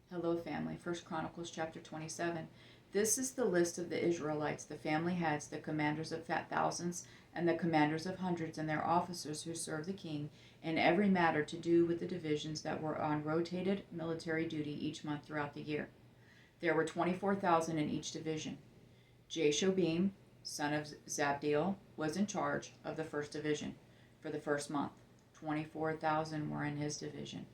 Hello, family. First Chronicles chapter 27. This is the list of the Israelites, the family heads, the commanders of thousands, and the commanders of hundreds, and their officers who serve the king in every matter to do with the divisions that were on rotated military duty each month throughout the year. There were 24,000 in each division. Jashobim, son of Zabdiel, was in charge of the first division for the first month. 24,000 were in his division.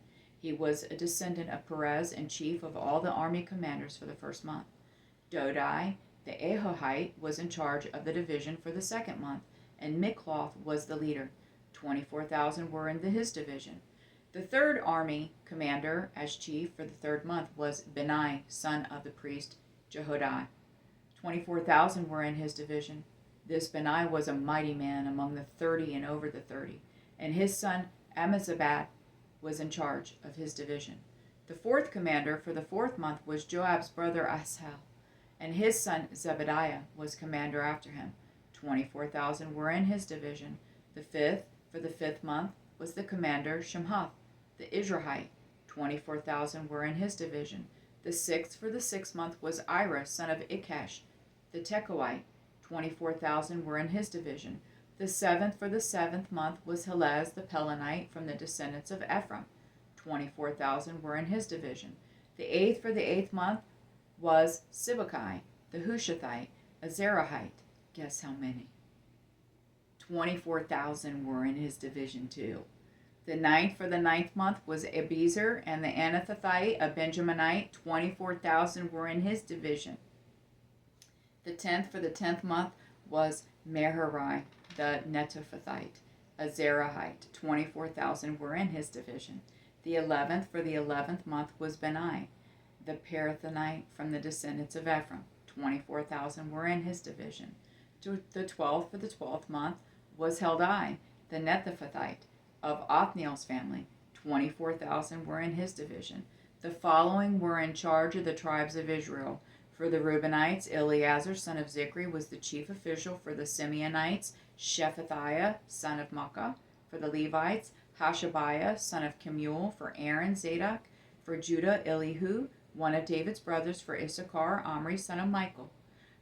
He was a descendant of Perez and chief of all the army commanders for the first month. Dodai, the Ahohite, was in charge of the division for the second month, and Mikloth was the leader. 24,000 were in his division. The third army commander as chief for the third month was Benai, son of the priest Jehodai. 24,000 were in his division. This Benai was a mighty man among the 30 and over the 30, and his son Amizabad was in charge of his division. The fourth commander for the fourth month was Joab's brother Asahel, and his son Zebediah was commander after him. 24,000 were in his division. The fifth for the fifth month was the commander Shemhath, the Israelite. 24,000 were in his division. The sixth for the sixth month was Ira, son of Ikash, the Tekoite. 24,000 were in his division. The seventh for the seventh month was Helez the Pelonite from the descendants of Ephraim. 24,000 were in his division. The eighth for the eighth month was Sibbecai the Hushathite, a Zerahite. Guess how many? 24,000 were in his division too. The ninth for the ninth month was Abiezer and the Anathothite, a Benjaminite. 24,000 were in his division. The 10th for the 10th month was Meharai, the Netophathite, a Zerahite. 24,000 were in his division. The 11th for the 11th month was Benai, the Parathonite from the descendants of Ephraim. 24,000 were in his division. The 12th for the 12th month was Heldai, the Netophathite of Othniel's family. 24,000 were in his division. The following were in charge of the tribes of Israel. For the Reubenites, Eleazar, son of Zikri, was the chief official. For the Simeonites, Shephatiah, son of Makkah. For the Levites, Hashabiah, son of Kemuel. For Aaron, Zadok. For Judah, Elihu, one of David's brothers. For Issachar, Omri, son of Michael.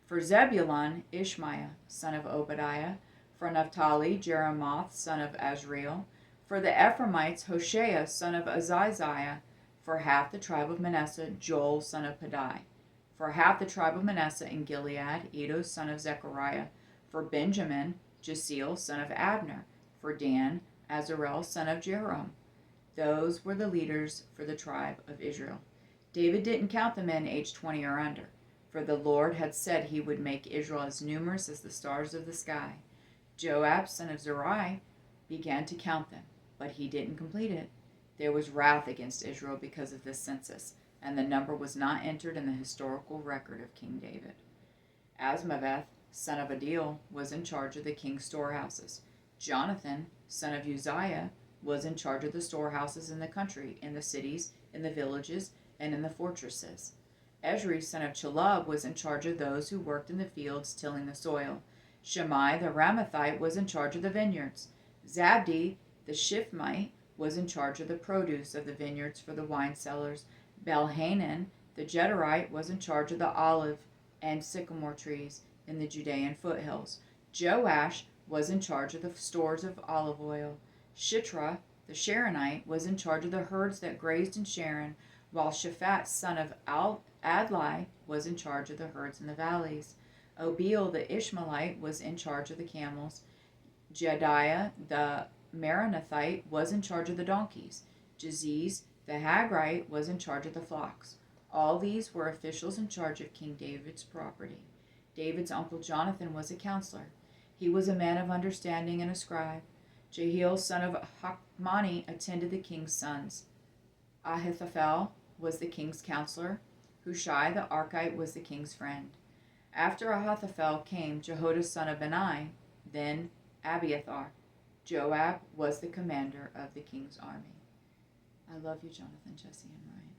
For Zebulun, Ishmaiah, son of Obadiah. For Naphtali, Jeremoth, son of Azriel. For the Ephraimites, Hoshea, son of Azaziah. For half the tribe of Manasseh, Joel, son of Padai. For half the tribe of Manasseh in Gilead, Edo, son of Zechariah. For Benjamin, Jasiel, son of Abner. For Dan, Azarel, son of Jeroham. Those were the leaders for the tribe of Israel. David didn't count the men aged 20 or under, for the Lord had said he would make Israel as numerous as the stars of the sky. Joab, son of Zeruiah, began to count them, but he didn't complete it. There was wrath against Israel because of this census, and the number was not entered in the historical record of King David. Asmaveth, son of Adil, was in charge of the king's storehouses. Jonathan, son of Uzziah, was in charge of the storehouses in the country, in the cities, in the villages, and in the fortresses. Ezri, son of Chelub, was in charge of those who worked in the fields tilling the soil. Shammai, the Ramathite, was in charge of the vineyards. Zabdi, the Shifmite, was in charge of the produce of the vineyards for the wine cellars. Belhanan, the Jederite, was in charge of the olive and sycamore trees in the Judean foothills. Joash was in charge of the stores of olive oil. Shitra, the Sharonite, was in charge of the herds that grazed in Sharon, while Shaphat, son of Adlai, was in charge of the herds in the valleys. Obil, the Ishmaelite, was in charge of the camels. Jediah, the Maranathite, was in charge of the donkeys. Jaziz, the Hagrite, was in charge of the flocks. All these were officials in charge of King David's property. David's uncle Jonathan was a counselor. He was a man of understanding and a scribe. Jehiel, son of Hakmani, attended the king's sons. Ahithophel was the king's counselor. Hushai the Archite was the king's friend. After Ahithophel came Jehoiada, son of Benai, then Abiathar. Joab was the commander of the king's army. I love you, Jonathan, Jesse, and Ryan.